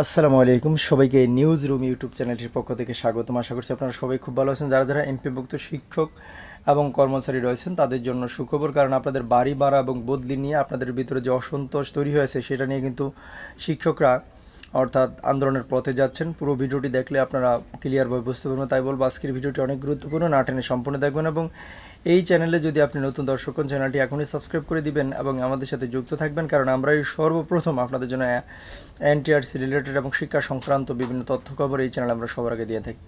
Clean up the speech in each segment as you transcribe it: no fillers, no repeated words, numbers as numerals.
আসসালামু আলাইকুম সবাইকে নিউজ রুম ইউটিউব চ্যানেলটির পক্ষ থেকে স্বাগতম। আশা করছি আপনারা সবাই খুব ভালো আছেন। যারা যারা এমপিভুক্ত শিক্ষক এবং কর্মচারী রয়েছেন তাদের জন্য সুখবর, কারণ আপনাদের বাড়ি ভাড়া এবং বদলি নিয়ে আপনাদের ভিতরে যে অসন্তোষ তৈরি হয়েছে সেটা নিয়ে কিন্তু শিক্ষকরা অর্থাৎ আন্দোলনের পথে যাচ্ছেন। পুরো ভিডিওটি দেখলে আপনারা ক্লিয়ারভাবে বুঝতে পারবেন। তাই বলবো আজকের ভিডিওটি অনেক গুরুত্বপূর্ণ, না টেনে সম্পূর্ণ দেখবেন এবং এই চ্যানেলে যদি আপনি নতুন দর্শক হন চ্যানেলটি এখনই সাবস্ক্রাইব করে দিবেন এবং আমাদের সাথে যুক্ত থাকবেন, কারণ আমরা এই সর্বপ্রথম আপনাদের জন্য এনটিআরসি রিলেটেড এবং শিক্ষা সংক্রান্ত বিভিন্ন তথ্য খবর এই চ্যানেলে আমরা সবার আগে দিয়ে থাকি।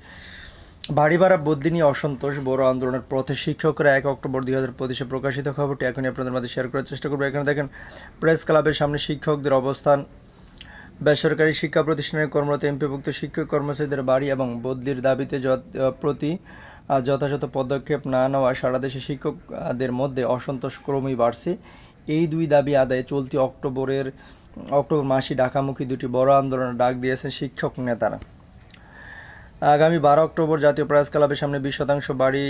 বাড়ি ভাড়া বদলি নিয়ে অসন্তোষ, বড় আন্দোলনের পথে শিক্ষকরা 1 অক্টোবর 2025 প্রকাশিত খবরটি এখনই আপনাদের মধ্যে শেয়ার করার চেষ্টা করবো। এখানে দেখেন প্রেস ক্লাবের সামনে শিক্ষকদের অবস্থান। বেসরকারি শিক্ষা প্রতিষ্ঠানের কর্মরত এমপিভুক্ত শিক্ষক কর্মচারীদের বাড়ি এবং বদলির দাবিতে প্রতি যথাযথ পদক্ষেপ না নেওয়া সারা দেশে শিক্ষকদের মধ্যে অসন্তোষ ক্রমেই বাড়ছে। এই দুই দাবি আদায়ে চলতি অক্টোবর মাসে ঢাকামুখী দুটি বড় আন্দোলনের ডাক দিয়েছেন শিক্ষক নেতারা। আগামী 12 অক্টোবর জাতীয় প্রেস ক্লাবের সামনে 20% বাড়ি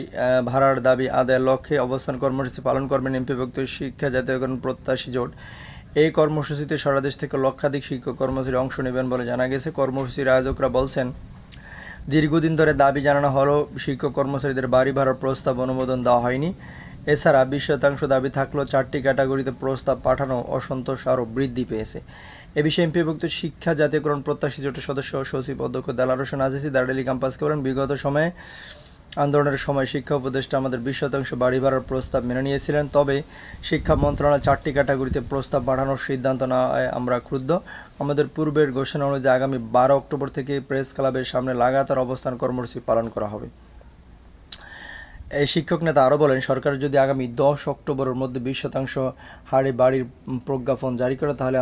ভাড়ার দাবি আদায়ের লক্ষ্যে অবস্থান কর্মসূচি পালন করবেন এমপিভুক্ত শিক্ষা জাতীয়করণ প্রত্যাশী জোট। এই কর্মসূচিতে সারা দেশ থেকে লক্ষাধিক শিক্ষক কর্মচারী অংশ নেবেন বলে জানা গেছে। কর্মসূচির আয়োজকরা বলছেন, দীর্ঘদিন ধরে দাবি জানানো হলেও শিক্ষক কর্মচারীদের বাড়ি ভাড়ার প্রস্তাব অনুমোদন দেওয়া হয়নি। এছাড়া 20% দাবি থাকলেও 4টি ক্যাটাগরিতে প্রস্তাব পাঠানো অসন্তোষ আরও বৃদ্ধি পেয়েছে। এ বিষয়ে এমপিভুক্ত শিক্ষা জাতীয়করণ প্রত্যাশী জোটের সদস্য সচিব অধ্যক্ষ দেলার হোসেন আজিজি দার্ডেলি ক্যাম্পাসকে বলেন, বিগত সময়ে আন্দোলনের সময় শিক্ষা উপদেষ্টা আমাদের 20% বাড়ি ভাড়ার প্রস্তাব মেনে নিয়েছিলেন। তবে শিক্ষা মন্ত্রণালয় 4টি ক্যাটাগরিতে প্রস্তাব পাঠানোর সিদ্ধান্ত নেওয়ায় আমরা ক্ষুব্ধ। আমাদের পূর্বের ঘোষণা অনুযায়ী আগামী 12 অক্টোবর থেকে প্রেস ক্লাবের সামনে লাগাতার অবস্থান কর্মসূচি পালন করা হবে। এই শিক্ষক নেতা আরও বলেন, সরকার যদি আগামী 10 অক্টোবরের মধ্যে 20% হারে বাড়ির প্রজ্ঞাপন জারি করে তাহলে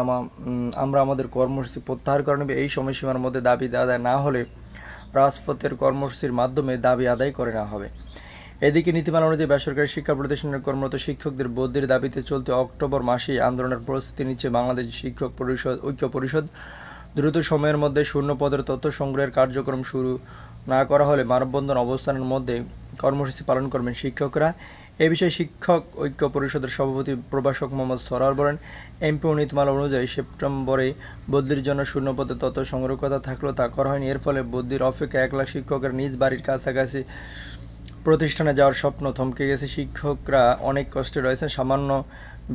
আমরা আমাদের কর্মসূচি প্রত্যাহার করে নেব। এই সময়সীমার মধ্যে দাবি আদায় না হলে রাজপথের কর্মসূচির মাধ্যমে দাবি আদায় করে নেওয়া হবে। এদিকে নীতিমালা অনুযায়ী বেসরকারি শিক্ষা প্রতিষ্ঠানের কর্মরত শিক্ষকদের বদলির দাবিতে চলতি অক্টোবর মাসেই আন্দোলনের প্রস্তুতি নিচ্ছে বাংলাদেশ শিক্ষক ঐক্য পরিষদ। দ্রুত সময়ের মধ্যে শূন্য পদের তথ্য সংগ্রহের কার্যক্রম শুরু না করা হলে মানববন্ধন অবস্থানের মধ্যে কর্মসূচি পালন করবেন শিক্ষকরা। এ বিষয়ে শিক্ষক ঐক্য পরিষদের সভাপতি প্রভাষক মোহাম্মদ সরার বলেন, এমপি নীতিমালা অনুযায়ী সেপ্টেম্বরে বদলির জন্য শূন্য পদের তথ্য সংগ্রহ কথা থাকলেও তা করা হয়নি। এর ফলে বদলির অপেক্ষা 1 লাখ শিক্ষকের নিজ বাড়ির কাছাকাছি প্রতিষ্ঠানে যাওয়ার স্বপ্ন থমকে গেছে। শিক্ষকরা অনেক কষ্টে রয়েছেন, সামান্য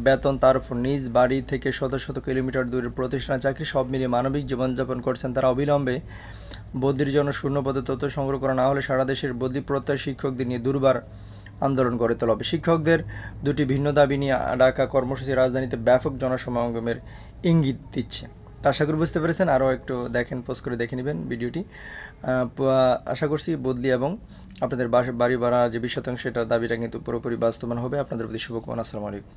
বেতন, তার উপর নিজ বাড়ি থেকে শত শত কিলোমিটার দূরের প্রতিষ্ঠানে চাকরি, সব মিলিয়ে মানবিক জীবনযাপন করছেন তারা। অবিলম্বে বদলির জন্য শূন্য পদে তথ্য সংগ্রহ করা না হলে সারা দেশের বদলি প্রত্যয় শিক্ষকদের নিয়ে দুর্বার আন্দোলন গড়ে তোলা হবে। শিক্ষকদের দুটি ভিন্ন দাবি নিয়ে ডাকা কর্মসূচি রাজধানীতে ব্যাপক জনসমাগমের ইঙ্গিত দিচ্ছে। তা আশা করি বুঝতে পেরেছেন। আরও একটু দেখেন, পোস্ট করে দেখে নেবেন ভিডিওটি। আশা করছি বদলি এবং আপনাদের বাড়ি ভাড়া যে 20% এটার দাবিটা কিন্তু পুরোপুরি বাস্তবায়ন হবে। আপনাদের প্রতি শুভকামনা। আসসালামু আলাইকুম।